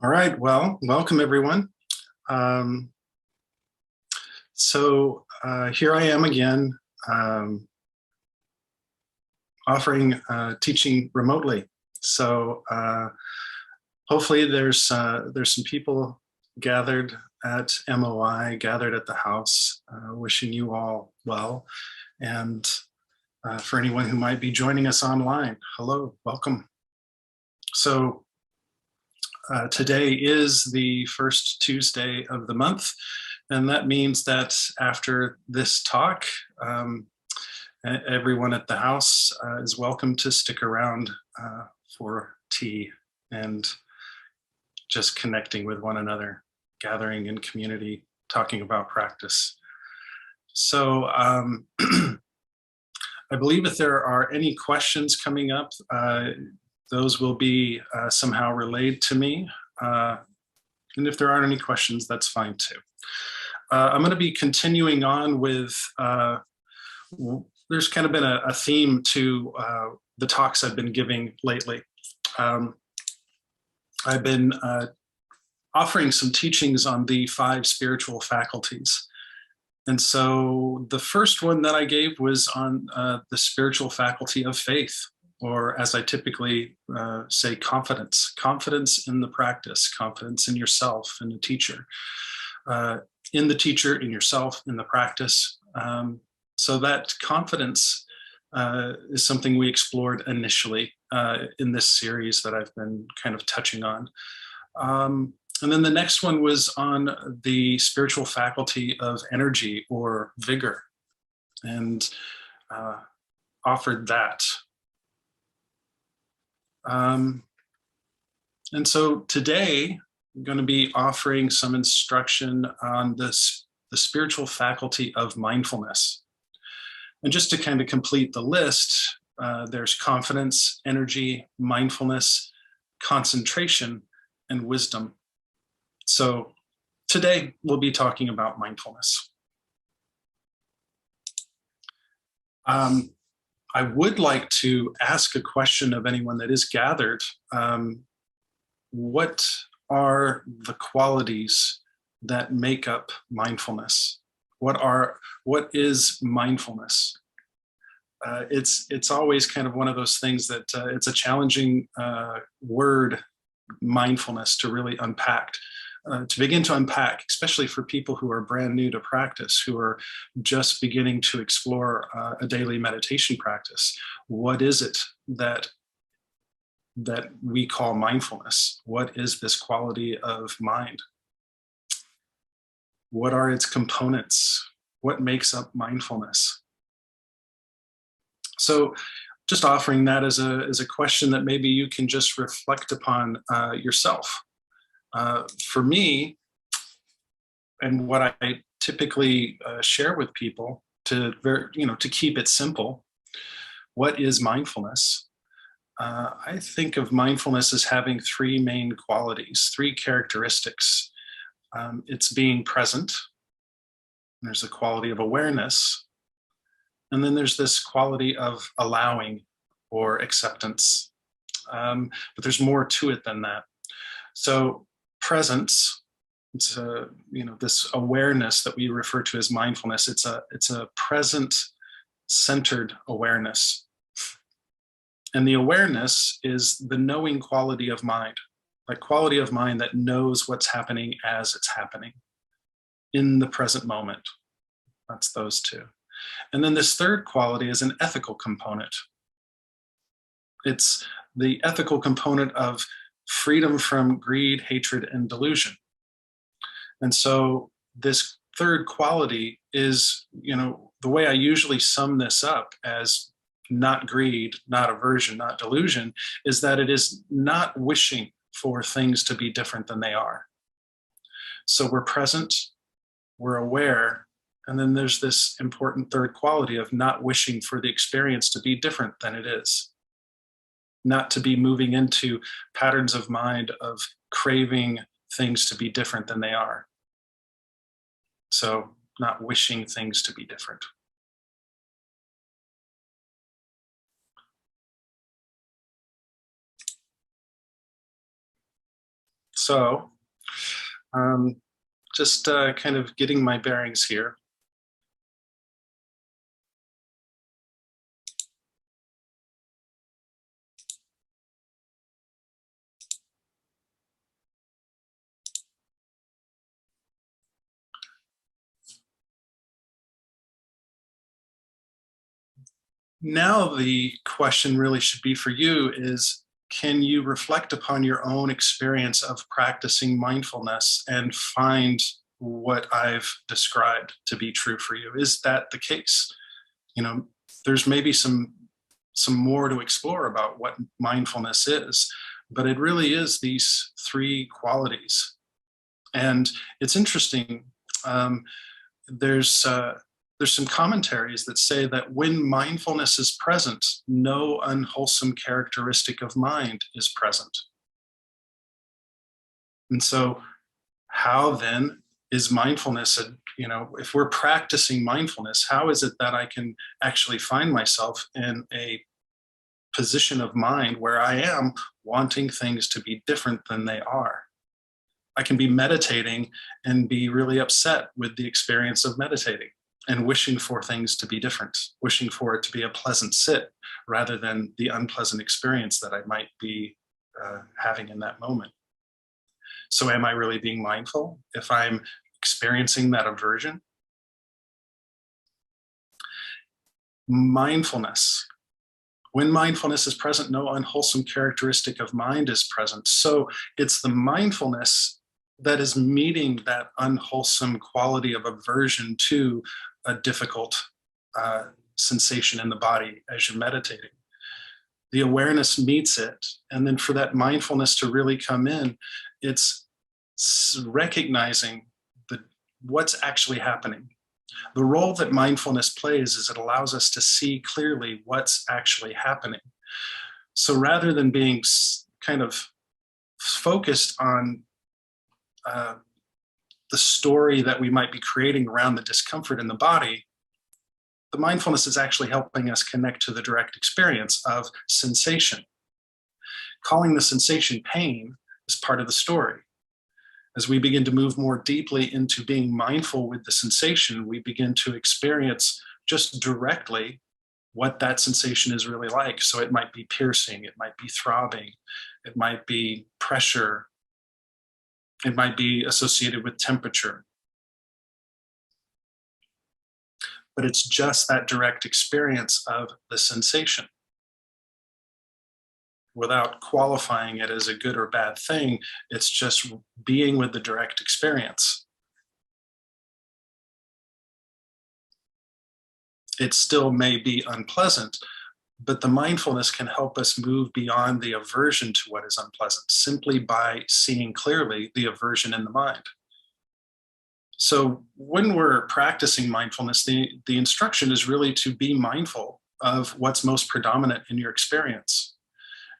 All right, well, welcome everyone. Um, here I am again, offering teaching remotely. So hopefully there's some people gathered at MOI, gathered at the house, wishing you all well. And for anyone who might be joining us online, hello, welcome. So today is the first Tuesday of the month, and that means that after this talk, everyone at the house is welcome to stick around for tea and just connecting with one another, gathering in community, talking about practice. So I believe if there are any questions coming up, those will be somehow relayed to me. And if there aren't any questions, that's fine too. I'm going to be continuing on with, there's kind of been a theme to the talks I've been giving lately. I've been offering some teachings on the 5 spiritual faculties. And so the first one that I gave was on the spiritual faculty of faith, or as I typically say, confidence. Confidence in the practice, confidence in yourself, in the teacher, in yourself, in the practice. So that confidence is something we explored initially in this series that I've been kind of touching on. And then the next one was on the spiritual faculty of energy or vigor, and offered that. And so today I'm going to be offering some instruction on the spiritual faculty of mindfulness. And just to kind of complete the list, there's confidence, energy, mindfulness, concentration, and wisdom. So today we'll be talking about mindfulness. I would like to ask a question of anyone that is gathered. What are the qualities that make up mindfulness? What is mindfulness? It's always kind of one of those things that it's a challenging word, mindfulness, to really unpack. To begin to unpack, especially for people who are brand new to practice, who are just beginning to explore a daily meditation practice. What is it that we call mindfulness? What is this quality of mind? What are its components? What makes up mindfulness? So just offering that as a question that maybe you can just reflect upon yourself. For me, and what I typically share with people to keep it simple, what is mindfulness? I think of mindfulness as having 3 main qualities, 3 characteristics. It's being present. There's a quality of awareness. And then there's this quality of allowing or acceptance. But there's more to it than that. So presence, it's this awareness that we refer to as mindfulness. It's a present centered awareness. And the awareness is the knowing quality of mind, like quality of mind that knows what's happening as it's happening in the present moment. That's those 2. And then this third quality is an ethical component. It's the ethical component of freedom from greed, hatred, and delusion. And so this third quality is, the way I usually sum this up as not greed, not aversion, not delusion, is that it is not wishing for things to be different than they are. So we're present, we're aware, and then there's this important third quality of not wishing for the experience to be different than it is. Not to be moving into patterns of mind of craving things to be different than they are. So not wishing things to be different. So, um, just kind of getting my bearings here. Now the question really should be for you is, can you reflect upon your own experience of practicing mindfulness and find what I've described to be true for you? Is that the case? You know, there's maybe some more to explore about what mindfulness is, but it really is these three qualities. And it's interesting. Um, there's there's some commentaries that say that when mindfulness is present, no unwholesome characteristic of mind is present. And so, how then is mindfulness? If we're practicing mindfulness, how is it that I can actually find myself in a position of mind where I am wanting things to be different than they are? I can be meditating and be really upset with the experience of meditating and wishing for things to be different, wishing for it to be a pleasant sit rather than the unpleasant experience that I might be having in that moment. So, am I really being mindful if I'm experiencing that aversion? Mindfulness. When mindfulness is present, no unwholesome characteristic of mind is present. So, it's the mindfulness that is meeting that unwholesome quality of aversion to a difficult sensation in the body as you're meditating. The awareness meets it. And then for that mindfulness to really come in, it's recognizing what's actually happening. The role that mindfulness plays is it allows us to see clearly what's actually happening. So rather than being kind of focused on the story that we might be creating around the discomfort in the body, the mindfulness is actually helping us connect to the direct experience of sensation. Calling the sensation pain is part of the story. As we begin to move more deeply into being mindful with the sensation, we begin to experience just directly what that sensation is really like. So it might be piercing, it might be throbbing, it might be pressure, it might be associated with temperature. But it's just that direct experience of the sensation. Without qualifying it as a good or bad thing, it's just being with the direct experience. It still may be unpleasant, but the mindfulness can help us move beyond the aversion to what is unpleasant simply by seeing clearly the aversion in the mind. So when we're practicing mindfulness, the instruction is really to be mindful of what's most predominant in your experience.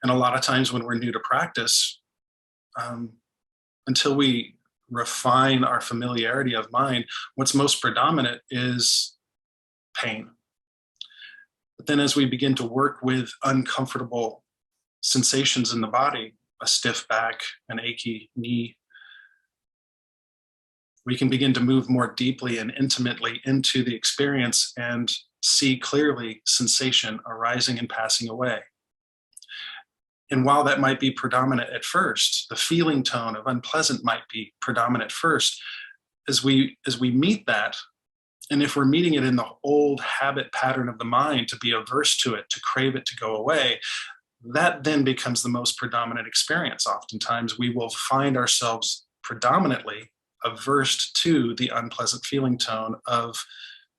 And a lot of times when we're new to practice, until we refine our familiarity of mind, what's most predominant is pain. But then as we begin to work with uncomfortable sensations in the body, a stiff back, an achy knee, we can begin to move more deeply and intimately into the experience and see clearly sensation arising and passing away. And while that might be predominant at first, the feeling tone of unpleasant might be predominant first. As we meet that, and if we're meeting it in the old habit pattern of the mind to be averse to it, to crave it to go away, that then becomes the most predominant experience. Oftentimes, we will find ourselves predominantly averse to the unpleasant feeling tone of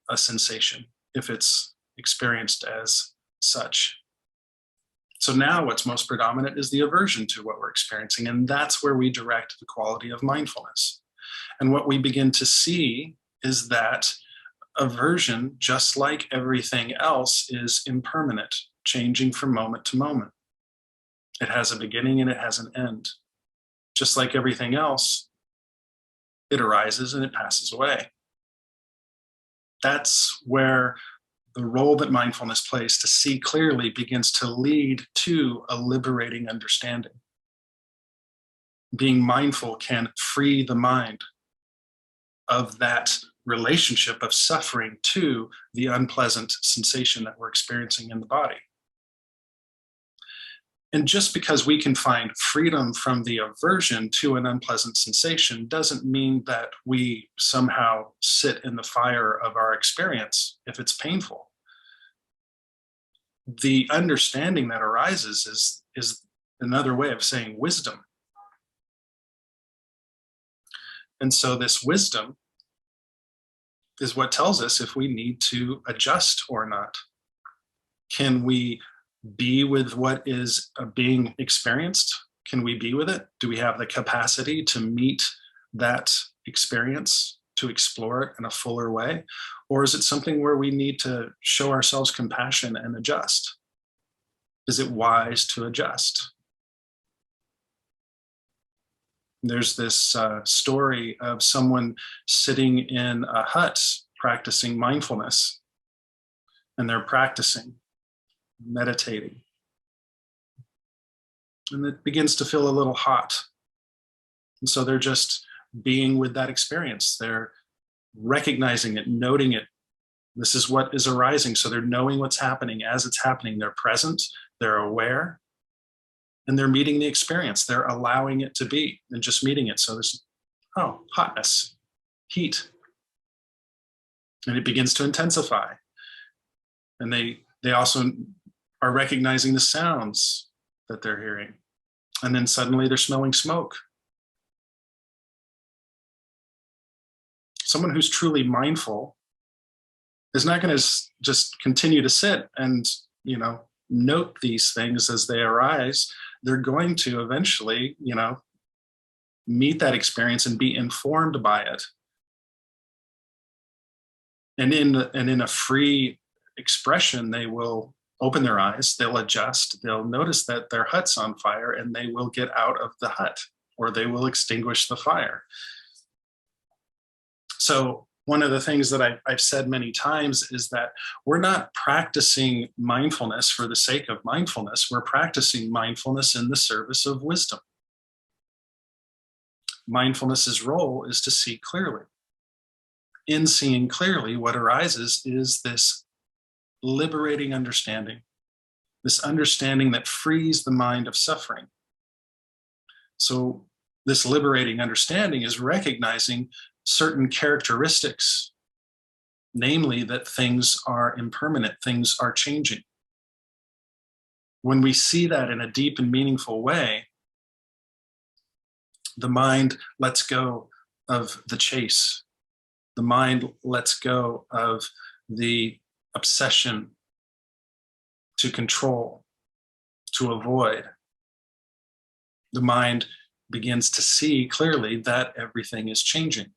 a sensation, if it's experienced as such. So now what's most predominant is the aversion to what we're experiencing, and that's where we direct the quality of mindfulness. And what we begin to see is that aversion, just like everything else, is impermanent, changing from moment to moment. It has a beginning and it has an end. Just like everything else, it arises and it passes away. That's where the role that mindfulness plays to see clearly begins to lead to a liberating understanding. being mindful can free the mind of that relationship of suffering to the unpleasant sensation that we're experiencing in the body. And just because we can find freedom from the aversion to an unpleasant sensation doesn't mean that we somehow sit in the fire of our experience if it's painful. The understanding that arises is another way of saying wisdom. And so this wisdom is what tells us if we need to adjust or not. Can we be with what is being experienced? Can we be with it? Do we have the capacity to meet that experience, to explore it in a fuller way? Or is it something where we need to show ourselves compassion and adjust? Is it wise to adjust? There's this story of someone sitting in a hut practicing mindfulness, and they're practicing, meditating. And it begins to feel a little hot. And so they're just being with that experience. They're recognizing it, noting it. This is what is arising. So they're knowing what's happening as it's happening. They're present, they're aware, and they're meeting the experience. They're allowing it to be and just meeting it. So there's, oh, hotness, heat. And it begins to intensify. And they also are recognizing the sounds that they're hearing. And then suddenly they're smelling smoke. Someone who's truly mindful is not going to just continue to sit and, note these things as they arise. They're going to eventually, meet that experience and be informed by it. And in a free expression, they will open their eyes, they'll adjust, they'll notice that their hut's on fire, and they will get out of the hut, or they will extinguish the fire. So one of the things that I've said many times is that we're not practicing mindfulness for the sake of mindfulness. We're practicing mindfulness in the service of wisdom. Mindfulness's role is to see clearly. In seeing clearly, what arises is this liberating understanding, this understanding that frees the mind of suffering. So this liberating understanding is recognizing certain characteristics, namely that things are impermanent, things are changing. When we see that in a deep and meaningful way, the mind lets go of the chase. The mind lets go of the obsession to control, to avoid. The mind begins to see clearly that everything is changing.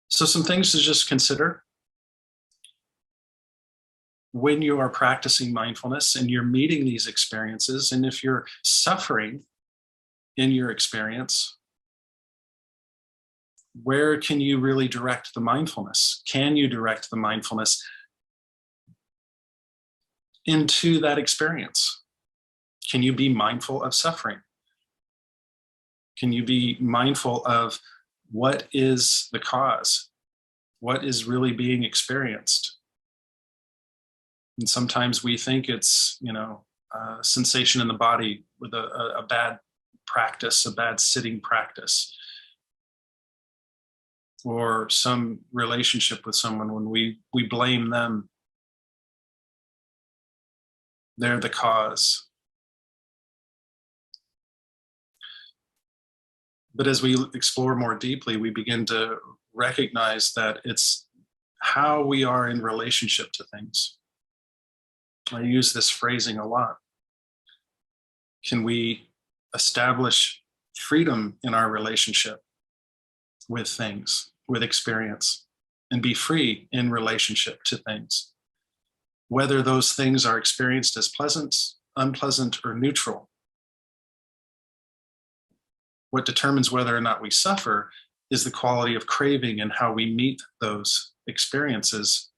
So some things to just consider when you are practicing mindfulness and you're meeting these experiences, and if you're suffering in your experience, where can you really direct the mindfulness? Can you direct the mindfulness into that experience? Can you be mindful of suffering? Can you be mindful of what is the cause? What is really being experienced? And sometimes we think it's, a sensation in the body with a bad practice, a bad sitting practice, or some relationship with someone when we blame them. They're the cause. But as we explore more deeply, we begin to recognize that it's how we are in relationship to things. I use this phrasing a lot. Can we establish freedom in our relationship with things, with experience, and be free in relationship to things? Whether those things are experienced as pleasant, unpleasant, or neutral. What determines whether or not we suffer is the quality of craving and how we meet those experiences.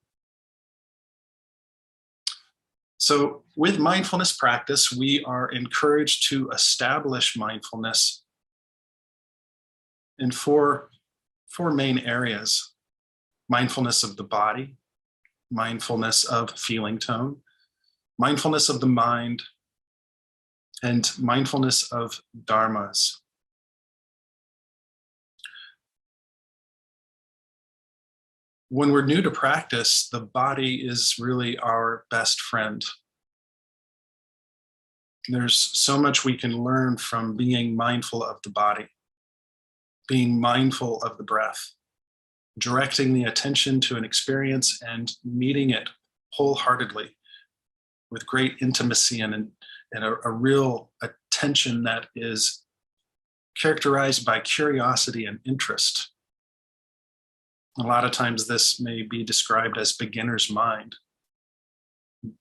So with mindfulness practice, we are encouraged to establish mindfulness in four main areas: mindfulness of the body, mindfulness of feeling tone, mindfulness of the mind, and mindfulness of dharmas. When we're new to practice, the body is really our best friend. There's so much we can learn from being mindful of the body, being mindful of the breath, directing the attention to an experience and meeting it wholeheartedly with great intimacy and a real attention that is characterized by curiosity and interest. A lot of times this may be described as beginner's mind.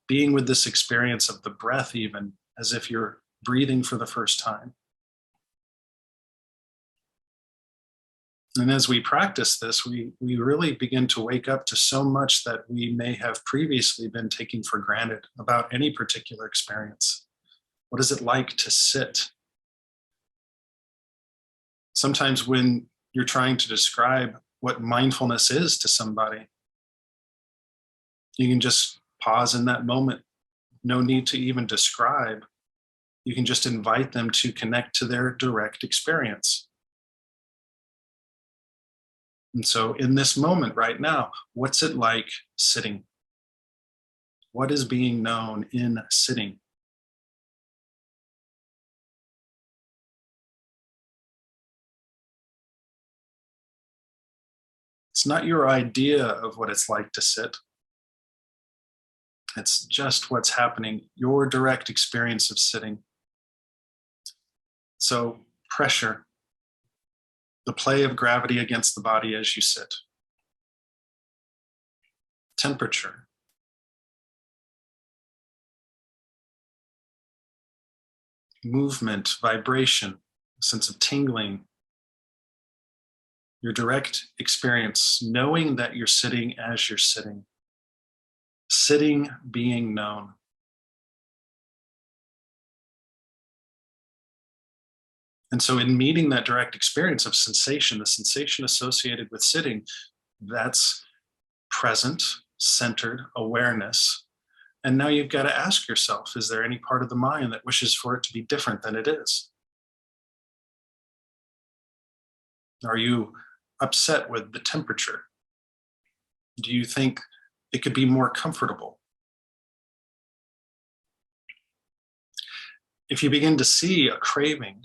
Being with this experience of the breath, even as if you're breathing for the first time. And as we practice this, we really begin to wake up to so much that we may have previously been taking for granted about any particular experience. What is it like to sit? Sometimes when you're trying to describe what mindfulness is to somebody, you can just pause in that moment. No need to even describe. You can just invite them to connect to their direct experience. And so in this moment right now, what's it like sitting? What is being known in sitting? It's not your idea of what it's like to sit. It's just what's happening, your direct experience of sitting. So pressure, the play of gravity against the body as you sit. Temperature. Movement, vibration, sense of tingling. Your direct experience, knowing that you're sitting as you're sitting. Sitting being known. And so in meeting that direct experience of sensation, the sensation associated with sitting, that's present, centered awareness. And now you've got to ask yourself, is there any part of the mind that wishes for it to be different than it is? Are you upset with the temperature? Do you think it could be more comfortable? If you begin to see a craving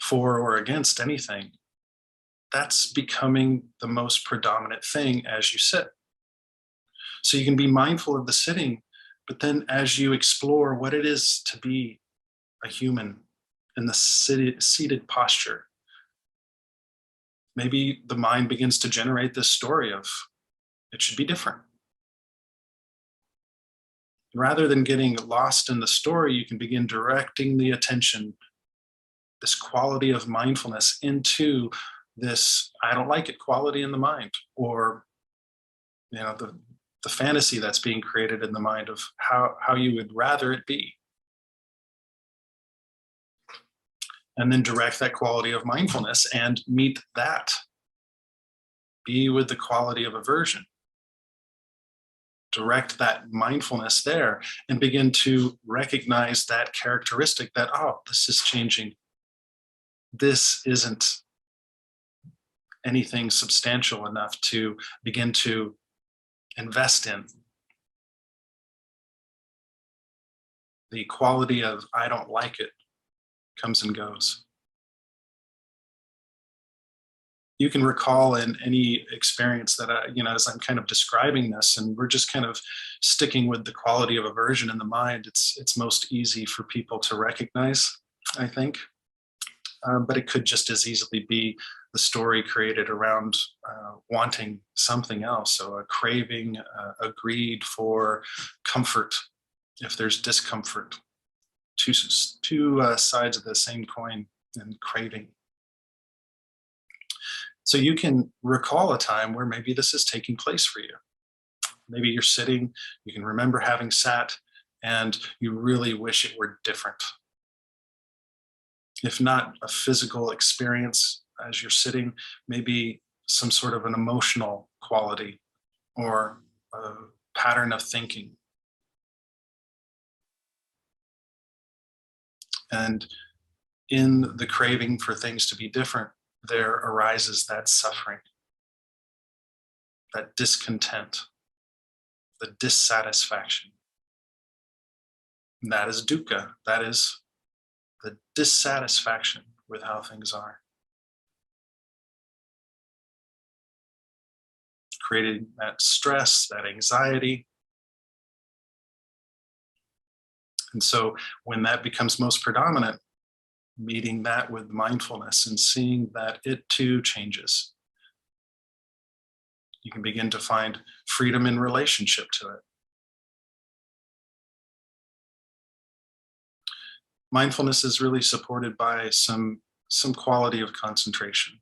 for or against anything, that's becoming the most predominant thing as you sit. So you can be mindful of the sitting, but then as you explore what it is to be a human in the seated posture, maybe the mind begins to generate this story of it should be different. Rather than getting lost in the story, you can begin directing the attention, this quality of mindfulness, into this I don't like it quality in the mind, or the fantasy that's being created in the mind of how you would rather it be. And then direct that quality of mindfulness and meet that. Be with the quality of aversion. Direct that mindfulness there and begin to recognize that characteristic that, oh, this is changing. This isn't anything substantial enough to begin to invest in. The quality of I don't like it comes and goes. You can recall in any experience that as I'm kind of describing this, and we're just kind of sticking with the quality of aversion in the mind, it's most easy for people to recognize, I think. But it could just as easily be the story created around wanting something else. So a craving, a greed for comfort, if there's discomfort. Two sides of the same coin, and craving. So you can recall a time where maybe this is taking place for you. Maybe you're sitting, you can remember having sat, and you really wish it were different. If not a physical experience as you're sitting, maybe some sort of an emotional quality or a pattern of thinking. And in the craving for things to be different, there arises that suffering, that discontent, the dissatisfaction. And that is dukkha. That is the dissatisfaction with how things are. Creating that stress, that anxiety. And so when that becomes most predominant, meeting that with mindfulness and seeing that it too changes, you can begin to find freedom in relationship to it. Mindfulness is really supported by some quality of concentration.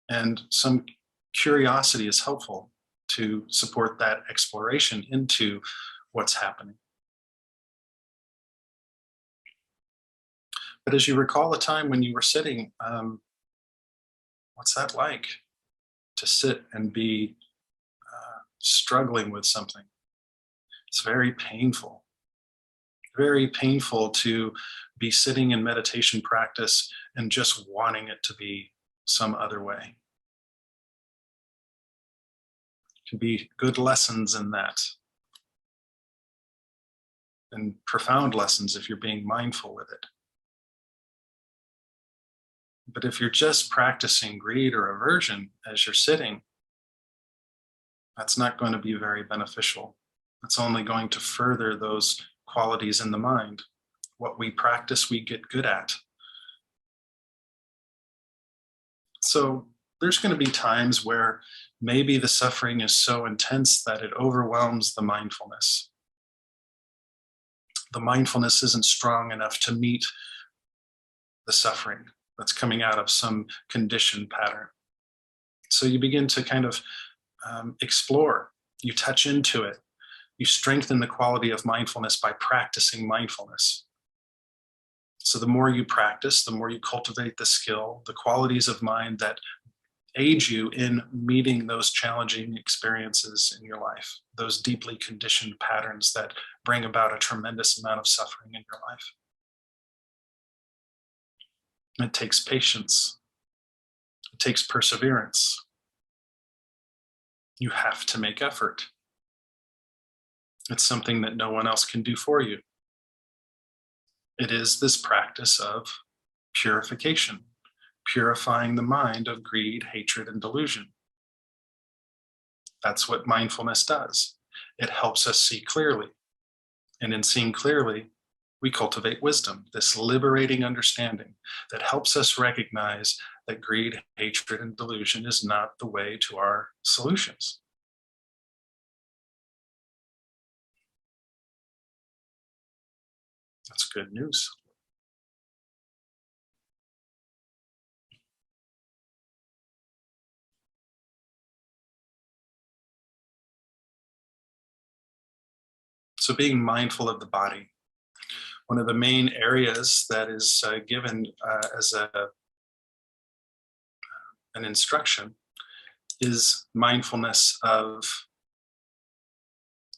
And some curiosity is helpful to support that exploration into what's happening. But as you recall a time when you were sitting, what's that like to sit and be struggling with something? It's very painful to be sitting in meditation practice and just wanting it to be some other way. Can be good lessons in that, and profound lessons if you're being mindful with it. But if you're just practicing greed or aversion as you're sitting, that's not going to be very beneficial. It's only going to further those qualities in the mind. What we practice, we get good at. So there's going to be times where maybe the suffering is so intense that it overwhelms the mindfulness. The mindfulness isn't strong enough to meet the suffering that's coming out of some conditioned pattern. So you begin to kind of explore, you touch into it, you strengthen the quality of mindfulness by practicing mindfulness. So the more you practice, the more you cultivate the skill, the qualities of mind that aid you in meeting those challenging experiences in your life, those deeply conditioned patterns that bring about a tremendous amount of suffering in your life. It takes patience. It takes perseverance. You have to make effort. It's something that no one else can do for you. It is this practice of purification, purifying the mind of greed, hatred, and delusion. That's what mindfulness does. It helps us see clearly. And in seeing clearly, we cultivate wisdom, this liberating understanding that helps us recognize that greed, hatred, and delusion is not the way to our solutions. That's good news. So being mindful of the body, one of the main areas that is given as an instruction is mindfulness of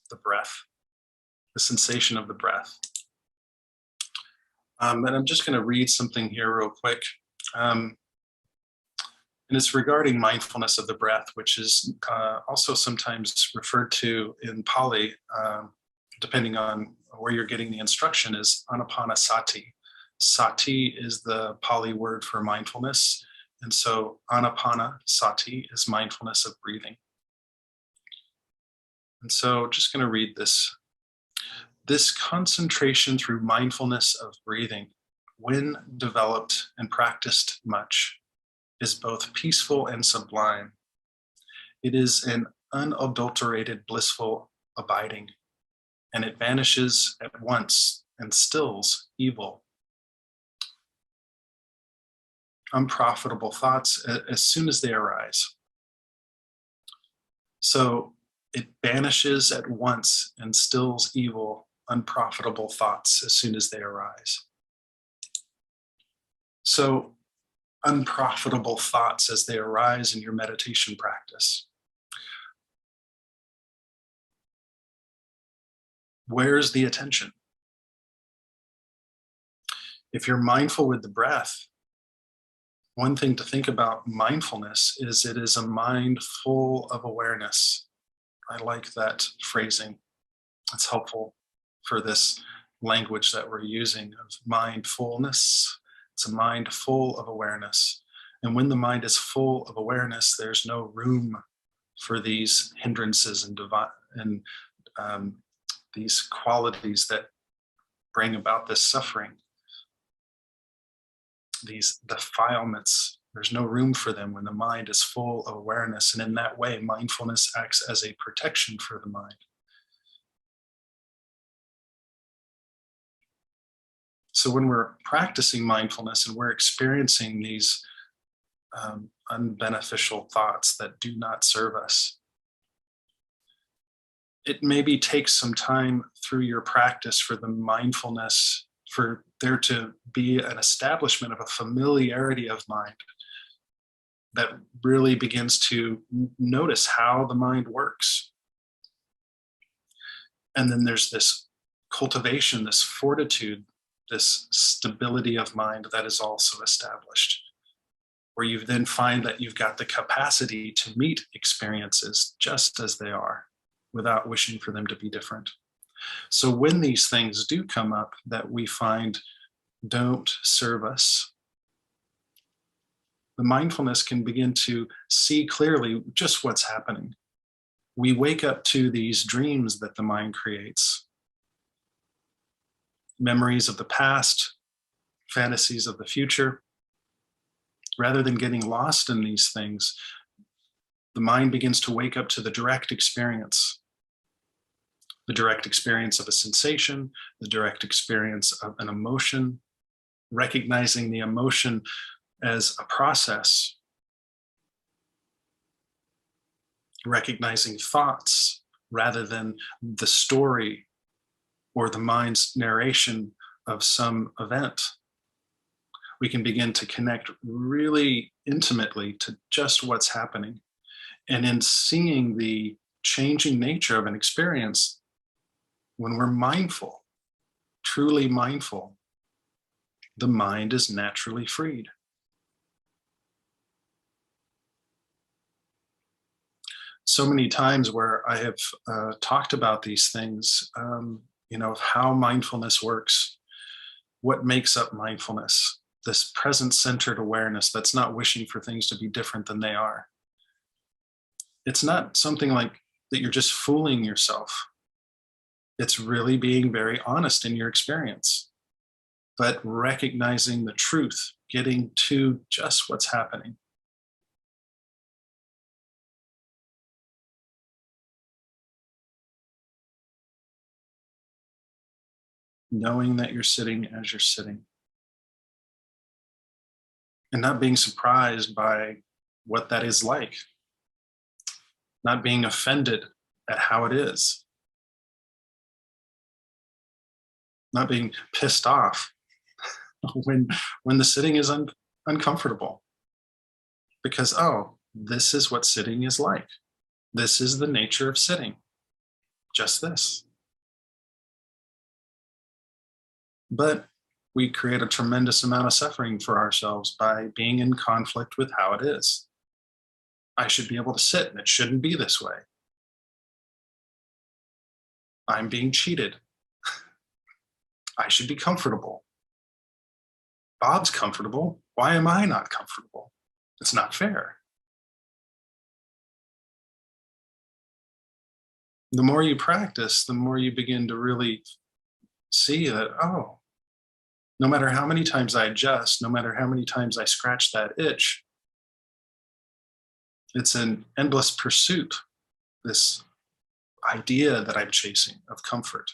the breath, the sensation of the breath. And I'm just going to read something here real quick. And it's regarding mindfulness of the breath, which is also sometimes referred to in Pali, depending on where you're getting the instruction, is anapanasati. Sati is the Pali word for mindfulness. And so anapanasati is mindfulness of breathing. And so just going to read this. This concentration through mindfulness of breathing, when developed and practiced much, is both peaceful and sublime. It is an unadulterated, blissful abiding, and it vanishes at once and stills evil, unprofitable thoughts as soon as they arise. So It banishes at once and stills evil, unprofitable thoughts as soon as they arise. So, unprofitable thoughts as they arise in your meditation practice. Where's the attention? If you're mindful with the breath, one thing to think about mindfulness is it is a mind full of awareness. I like that phrasing. It's helpful for this language that we're using of mindfulness. It's a mind full of awareness. And when the mind is full of awareness, there's no room for these hindrances and these qualities that bring about this suffering. These defilements, there's no room for them when the mind is full of awareness. And in that way, mindfulness acts as a protection for the mind. So when we're practicing mindfulness and we're experiencing these unbeneficial thoughts that do not serve us, it maybe takes some time through your practice for the mindfulness, for there to be an establishment of a familiarity of mind that really begins to notice how the mind works. And then there's this cultivation, this fortitude, this stability of mind that is also established, where you then find that you've got the capacity to meet experiences just as they are without wishing for them to be different. So when these things do come up that we find don't serve us, the mindfulness can begin to see clearly just what's happening. We wake up to these dreams that the mind creates, memories of the past, fantasies of the future. Rather than getting lost in these things, the mind begins to wake up to the direct experience of a sensation, the direct experience of an emotion, recognizing the emotion as a process, recognizing thoughts rather than the story or the mind's narration of some event. We can begin to connect really intimately to just what's happening. And in seeing the changing nature of an experience, when we're mindful, truly mindful, the mind is naturally freed. So many times where I have talked about these things, of how mindfulness works, what makes up mindfulness, this present-centered awareness that's not wishing for things to be different than they are. It's not something like that you're just fooling yourself. It's really being very honest in your experience, but recognizing the truth, getting to just what's happening. Knowing that you're sitting as you're sitting. And not being surprised by what that is like. Not being offended at how it is. Not being pissed off when the sitting is uncomfortable. Because, oh, this is what sitting is like. This is the nature of sitting. Just this. But we create a tremendous amount of suffering for ourselves by being in conflict with how it is. I should be able to sit and it shouldn't be this way. I'm being cheated. I should be comfortable. Bob's comfortable. Why am I not comfortable? It's not fair. The more you practice, the more you begin to really see that, oh, no matter how many times I adjust, no matter how many times I scratch that itch, it's an endless pursuit, this idea that I'm chasing of comfort.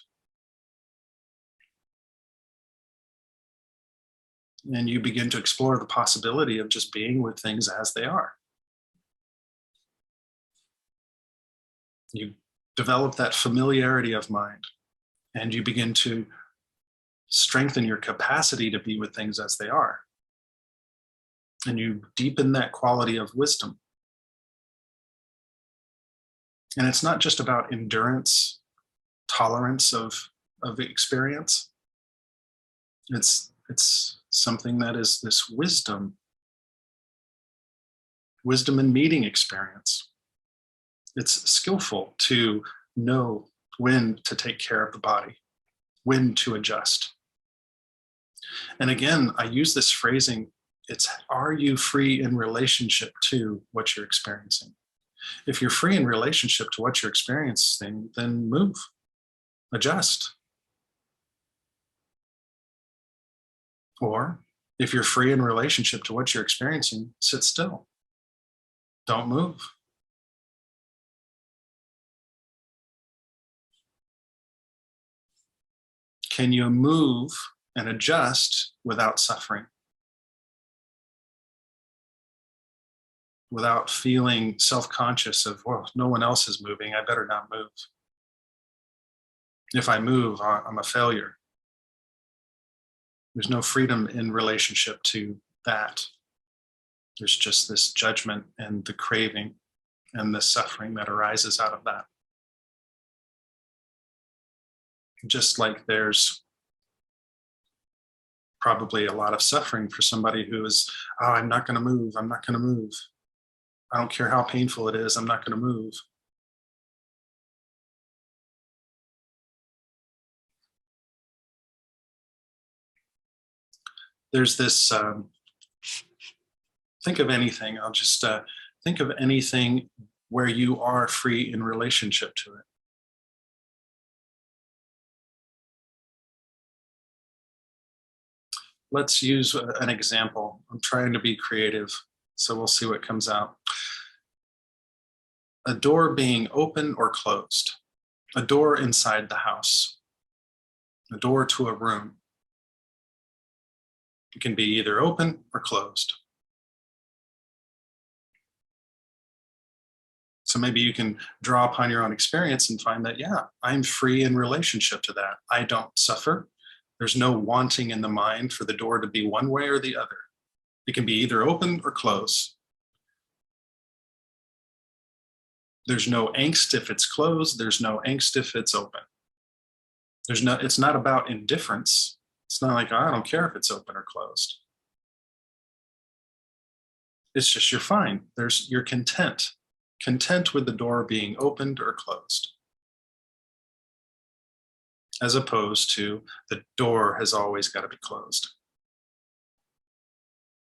And you begin to explore the possibility of just being with things as they are. You develop that familiarity of mind, and you begin to strengthen your capacity to be with things as they are. And you deepen that quality of wisdom. And it's not just about endurance, tolerance of experience. It's something that is this wisdom in meeting experience. It's skillful to know when to take care of the body, when to adjust. And again, I use this phrasing, it's, are you free in relationship to what you're experiencing? If you're free in relationship to what you're experiencing, then move, adjust. Or if you're free in relationship to what you're experiencing, sit still. Don't move. Can you move and adjust without suffering? Without feeling self-conscious of, well, no one else is moving, I better not move. If I move, I'm a failure. There's no freedom in relationship to that. There's just this judgment and the craving and the suffering that arises out of that. Just like there's probably a lot of suffering for somebody who is, oh, I'm not going to move, I'm not going to move. I don't care how painful it is, I'm not going to move. There's this, think of anything, I'll just think of anything where you are free in relationship to it. Let's use an example. I'm trying to be creative, so we'll see what comes out. A door being open or closed, a door inside the house, a door to a room. It can be either open or closed. So maybe you can draw upon your own experience and find that, yeah, I'm free in relationship to that. I don't suffer. There's no wanting in the mind for the door to be one way or the other. It can be either open or closed. There's no angst if it's closed. There's no angst if it's open. It's not about indifference. It's not like, oh, I don't care if it's open or closed. It's just you're fine. You're content with the door being opened or closed. As opposed to the door has always got to be closed.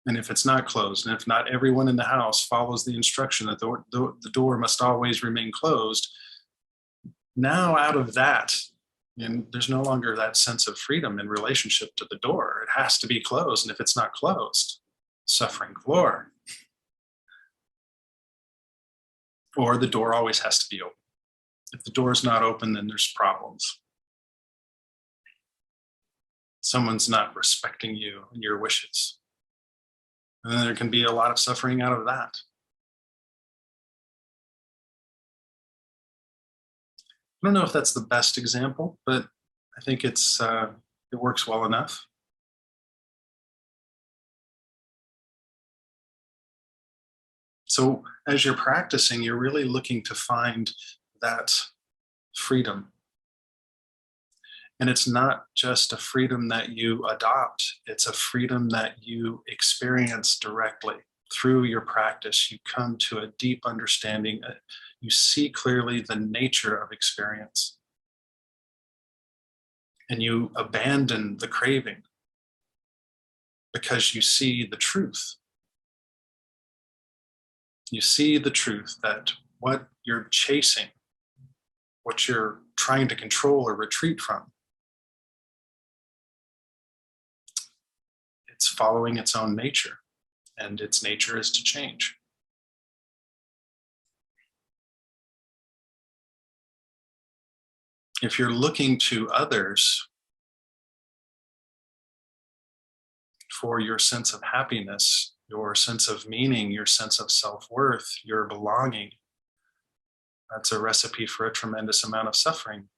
And if it's not closed, and if not everyone in the house follows the instruction that the door must always remain closed, now out of that, and there's no longer that sense of freedom in relationship to the door. It has to be closed, and if it's not closed, suffering galore. Or the door always has to be open. If the door is not open, then there's problems. Someone's not respecting you and your wishes. And then there can be a lot of suffering out of that. I don't know if that's the best example, but I think it works well enough. So as you're practicing, you're really looking to find that freedom. And it's not just a freedom that you adopt, it's a freedom that you experience directly. Through your practice, you come to a deep understanding. You see clearly the nature of experience. And you abandon the craving because you see the truth. You see the truth that what you're chasing, what you're trying to control or retreat from, it's following its own nature, and its nature is to change. If you're looking to others for your sense of happiness, your sense of meaning, your sense of self-worth, your belonging, That's a recipe for a tremendous amount of suffering.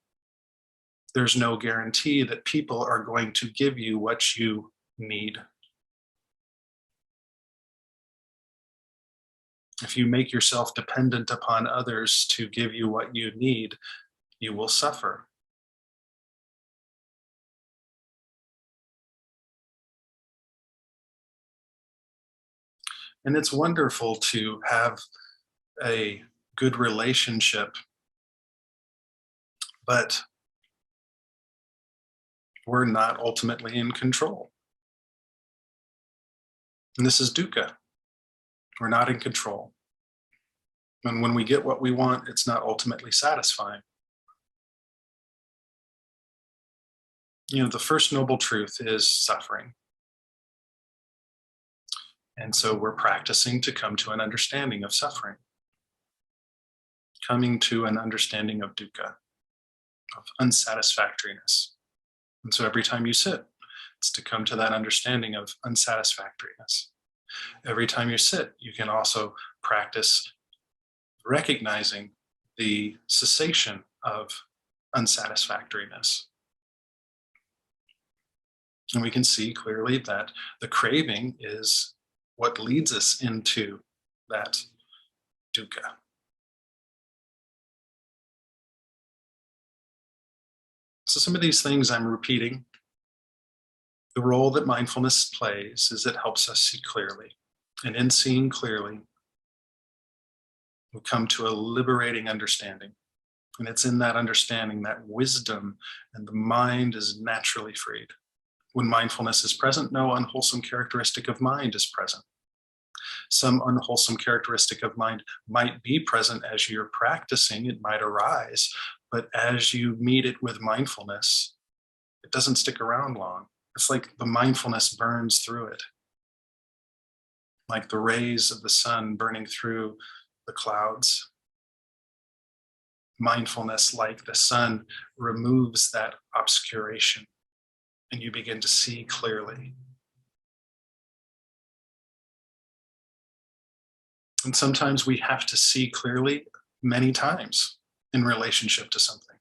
There's no guarantee that people are going to give you what you need. If you make yourself dependent upon others to give you what you need, you will suffer. And it's wonderful to have a good relationship, but we're not ultimately in control. And this is dukkha. We're not in control. And when we get what we want, it's not ultimately satisfying. You know, the first noble truth is suffering. And so we're practicing to come to an understanding of suffering, coming to an understanding of dukkha, of unsatisfactoriness. And so every time you sit, it's to come to that understanding of unsatisfactoriness. Every time you sit, you can also practice recognizing the cessation of unsatisfactoriness. And we can see clearly that the craving is what leads us into that dukkha. So some of these things I'm repeating. The role that mindfulness plays is it helps us see clearly. And in seeing clearly, we come to a liberating understanding. And it's in that understanding that wisdom and the mind is naturally freed. When mindfulness is present, no unwholesome characteristic of mind is present. Some unwholesome characteristic of mind might be present as you're practicing, it might arise, but as you meet it with mindfulness, it doesn't stick around long. It's like the mindfulness burns through it, like the rays of the sun burning through the clouds. Mindfulness, like the sun, removes that obscuration, and you begin to see clearly. And sometimes we have to see clearly many times in relationship to something.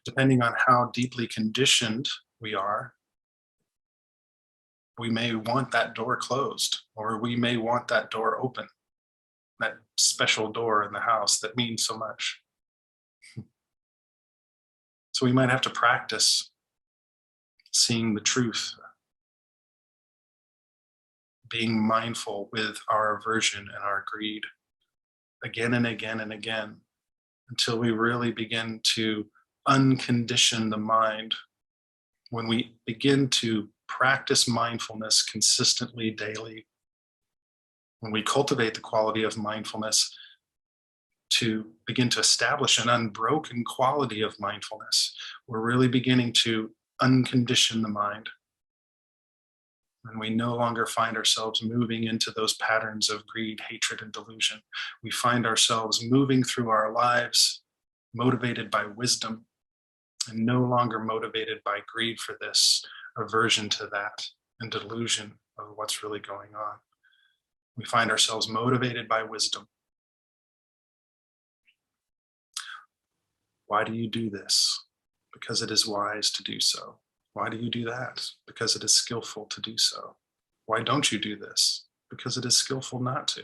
Depending on how deeply conditioned we are, we may want that door closed, or we may want that door open, that special door in the house that means so much. So we might have to practice seeing the truth, being mindful with our aversion and our greed again and again and again, until we really begin to uncondition the mind. When we begin to practice mindfulness consistently daily, when we cultivate the quality of mindfulness to begin to establish an unbroken quality of mindfulness, we're really beginning to uncondition the mind. And we no longer find ourselves moving into those patterns of greed, hatred, and delusion. We find ourselves moving through our lives motivated by wisdom and no longer motivated by greed for this, aversion to that, and delusion of what's really going on. We find ourselves motivated by wisdom. Why do you do this? Because it is wise to do so. Why do you do that? Because it is skillful to do so. Why don't you do this? Because it is skillful not to.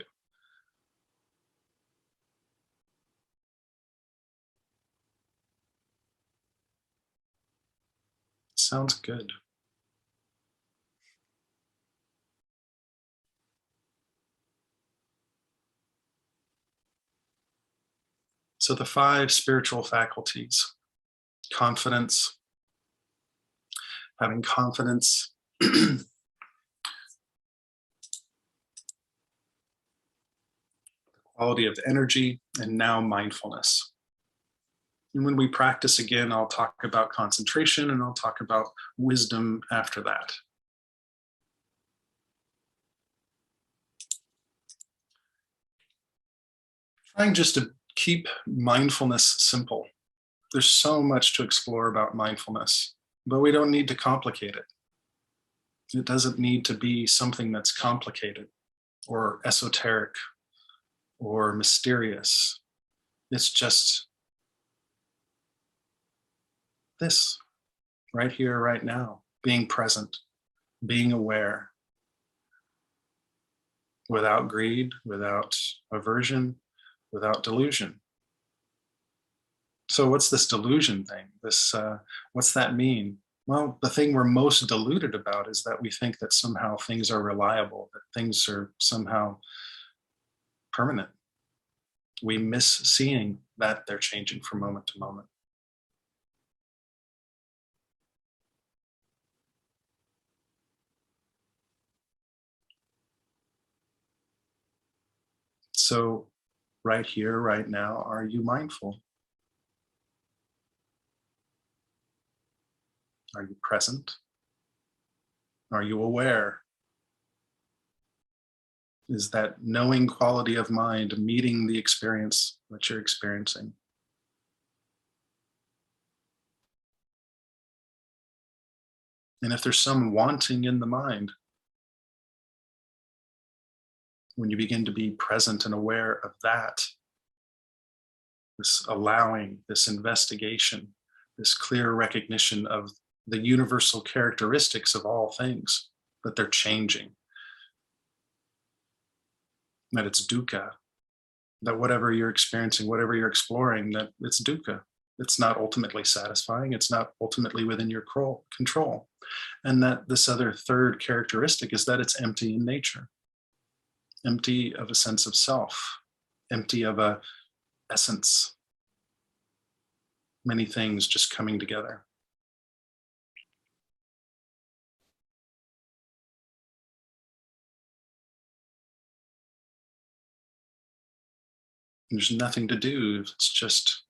Sounds good. So the 5 spiritual faculties: confidence, having confidence, quality of energy, and now mindfulness. And when we practice again, I'll talk about concentration and I'll talk about wisdom after that. Trying just to keep mindfulness simple. There's so much to explore about mindfulness, but we don't need to complicate it. It doesn't need to be something that's complicated or esoteric or mysterious. It's just this right here, right now, being present, being aware, without greed, without aversion, without delusion. So what's this delusion thing? What's that mean? Well, the thing we're most deluded about is that we think that somehow things are reliable, that things are somehow permanent. We miss seeing that they're changing from moment to moment. So right here, right now, are you mindful? Are you present? Are you aware? Is that knowing quality of mind meeting the experience that you're experiencing? And if there's some wanting in the mind, when you begin to be present and aware of that, this allowing, this investigation, this clear recognition of the universal characteristics of all things, that they're changing, that it's dukkha, that whatever you're experiencing, whatever you're exploring, that it's dukkha. It's not ultimately satisfying. It's not ultimately within your control. And that this other third characteristic is that it's empty in nature, empty of a sense of self, empty of a essence, many things just coming together. There's nothing to do. It's just,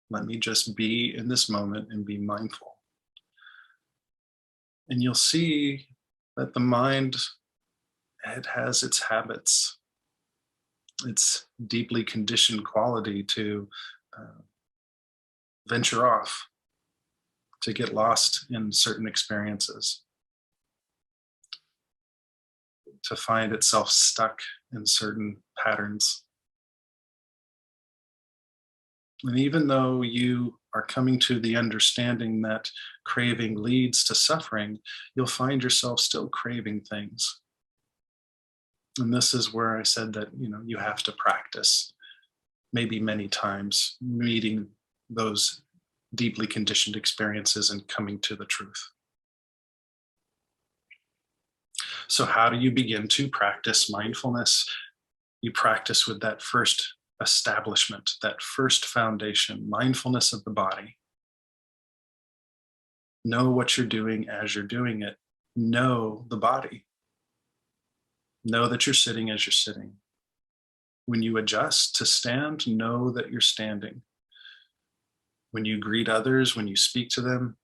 let me just be in this moment and be mindful. And you'll see that the mind, it has its habits, its deeply conditioned quality to venture off, to get lost in certain experiences, to find itself stuck in certain patterns. And even though you are coming to the understanding that craving leads to suffering, you'll find yourself still craving things. And this is where I said that, you have to practice, maybe many times, meeting those deeply conditioned experiences and coming to the truth. So how do you begin to practice mindfulness? You practice with that first establishment, that first foundation, mindfulness of the body. Know what you're doing as you're doing it. Know the body. Know that you're sitting as you're sitting. When you adjust to stand, know that you're standing. When you greet others, when you speak to them,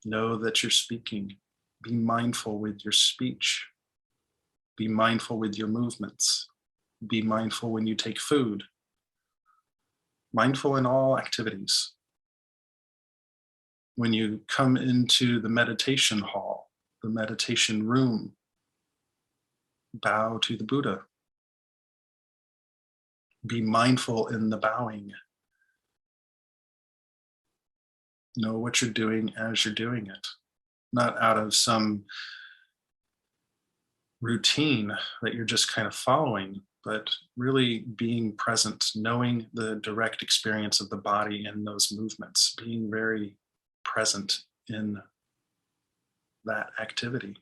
know that you're speaking. Be mindful with your speech. Be mindful with your movements. Be mindful when you take food. Mindful in all activities. When you come into the meditation hall, the meditation room, bow to the Buddha. Be mindful in the bowing. Know what you're doing as you're doing it, not out of some routine that you're just kind of following, but really being present, knowing the direct experience of the body in those movements, being very present in that activity.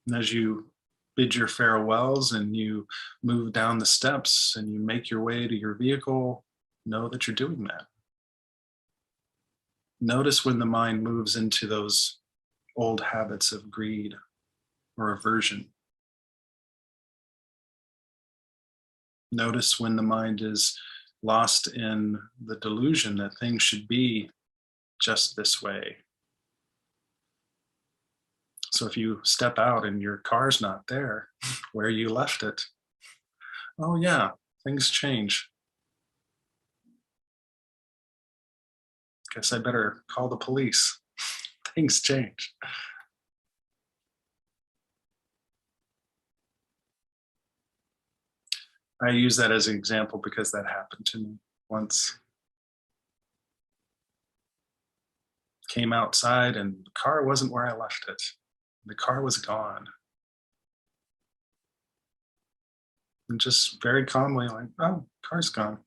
And as you bid your farewells and you move down the steps and you make your way to your vehicle, know that you're doing that. Notice when the mind moves into those old habits of greed or aversion. Notice when the mind is lost in the delusion that things should be just this way. So if you step out and your car's not there where you left it, oh yeah, things change. Guess I better call the police. Things change. I use that as an example because that happened to me once. Came outside and the car wasn't where I left it. The car was gone. And just very calmly, like, oh, car's gone.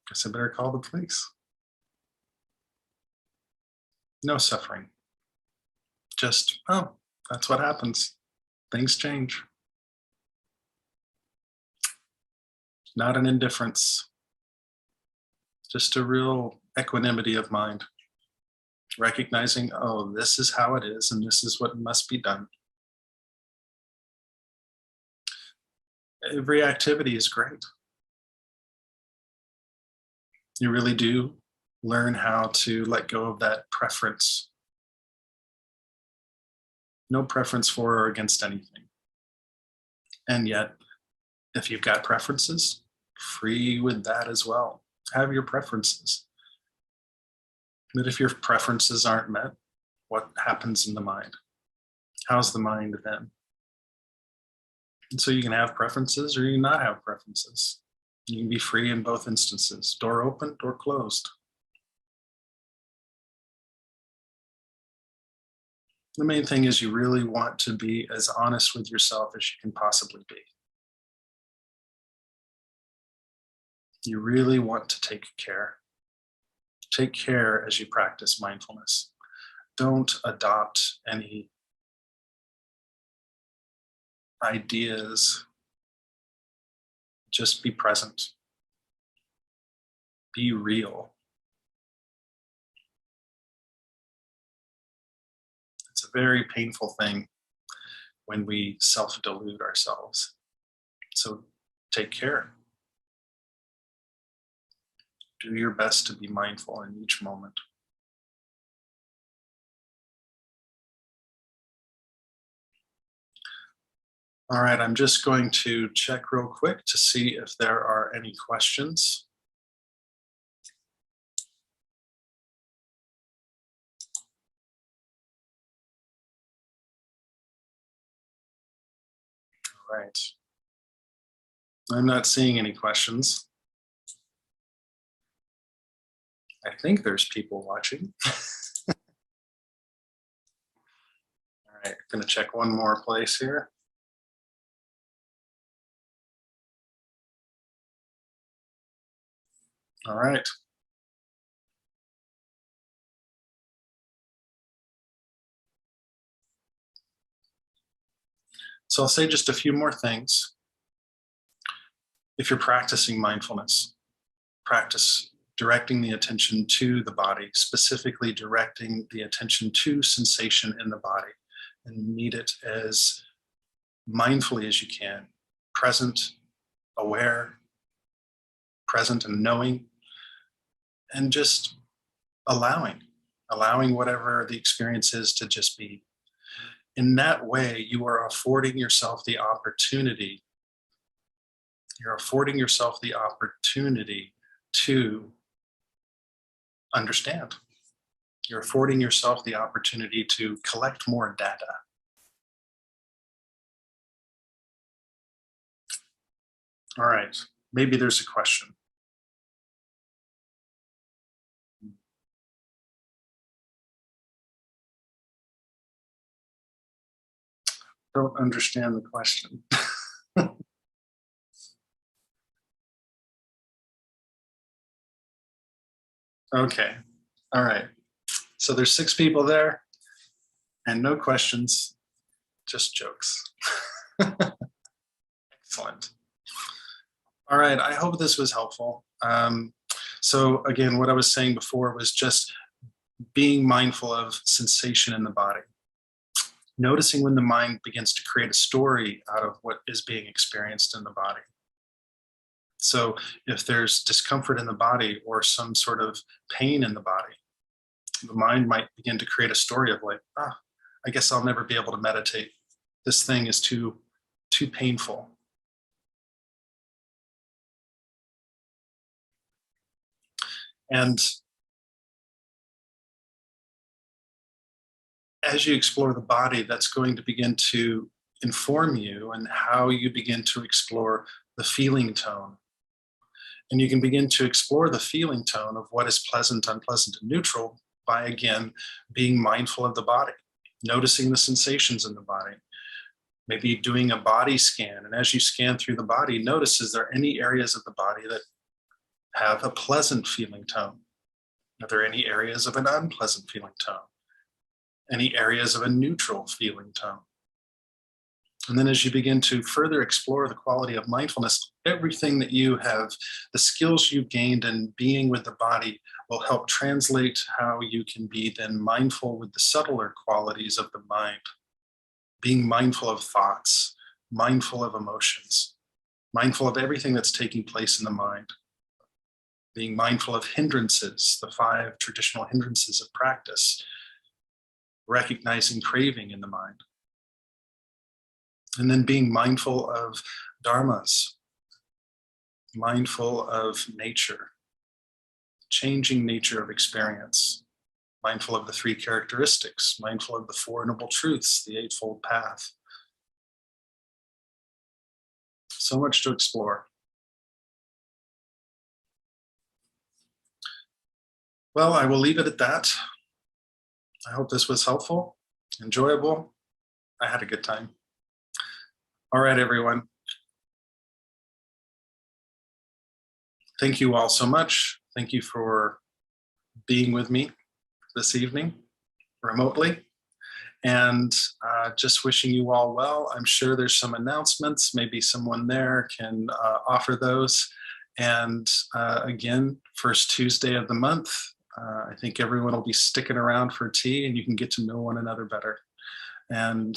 Guess I better call the police. No suffering. Just, oh, that's what happens. Things change. Not an indifference, just a real equanimity of mind. Recognizing, oh, this is how it is, and this is what must be done. Every activity is great. You really do learn how to let go of that preference. No preference for or against anything. And yet, if you've got preferences, free with that as well. Have your preferences. But if your preferences aren't met, what happens in the mind? How's the mind then? And so you can have preferences or you can not have preferences. You can be free in both instances, door open, door closed. The main thing is you really want to be as honest with yourself as you can possibly be. You really want to take care. Take care as you practice mindfulness. Don't adopt any ideas. Just be present. Be real. It's a very painful thing when we self-delude ourselves. So take care. Do your best to be mindful in each moment. All right, I'm just going to check real quick to see if there are any questions. All right. I'm not seeing any questions. I think there's people watching. All right, going to check one more place here. All right. So I'll say just a few more things. If you're practicing mindfulness, practice directing the attention to the body, specifically directing the attention to sensation in the body, and meet it as mindfully as you can, present, aware, present and knowing, and just allowing whatever the experience is to just be. In that way, you are affording yourself the opportunity. You're affording yourself the opportunity to understand. You're affording yourself the opportunity to collect more data. All right, maybe there's a question. Don't understand the question. Okay, all right. So there's 6 people there and no questions, just jokes. Excellent. All right, I hope this was helpful. So again, what I was saying before was just being mindful of sensation in the body. Noticing when the mind begins to create a story out of what is being experienced in the body. So if there's discomfort in the body or some sort of pain in the body, the mind might begin to create a story of like, I guess I'll never be able to meditate. This thing is too painful. And as you explore the body, that's going to begin to inform you and how you begin to explore the feeling tone. And you can begin to explore the feeling tone of what is pleasant, unpleasant, and neutral by, again, being mindful of the body, noticing the sensations in the body, maybe doing a body scan. And as you scan through the body, notice, is there any areas of the body that have a pleasant feeling tone? Are there any areas of an unpleasant feeling tone? Any areas of a neutral feeling tone? And then as you begin to further explore the quality of mindfulness, everything that you have, the skills you've gained in being with the body will help translate how you can be then mindful with the subtler qualities of the mind. Being mindful of thoughts, mindful of emotions, mindful of everything that's taking place in the mind. Being mindful of hindrances, the 5 traditional hindrances of practice, recognizing craving in the mind. And then being mindful of dharmas, mindful of nature, changing nature of experience, mindful of the 3 characteristics, mindful of the 4 noble truths, the 8-fold path. So much to explore. Well, I will leave it at that. I hope this was helpful, enjoyable. I had a good time. All right, everyone. Thank you all so much. Thank you for being with me this evening remotely. And just wishing you all well. I'm sure there's some announcements. Maybe someone there can offer those. And again, first Tuesday of the month, I think everyone will be sticking around for tea and you can get to know one another better. And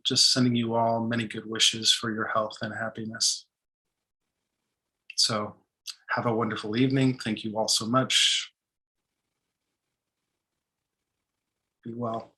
just sending you all many good wishes for your health and happiness. So have a wonderful evening. Thank you all so much. Be well.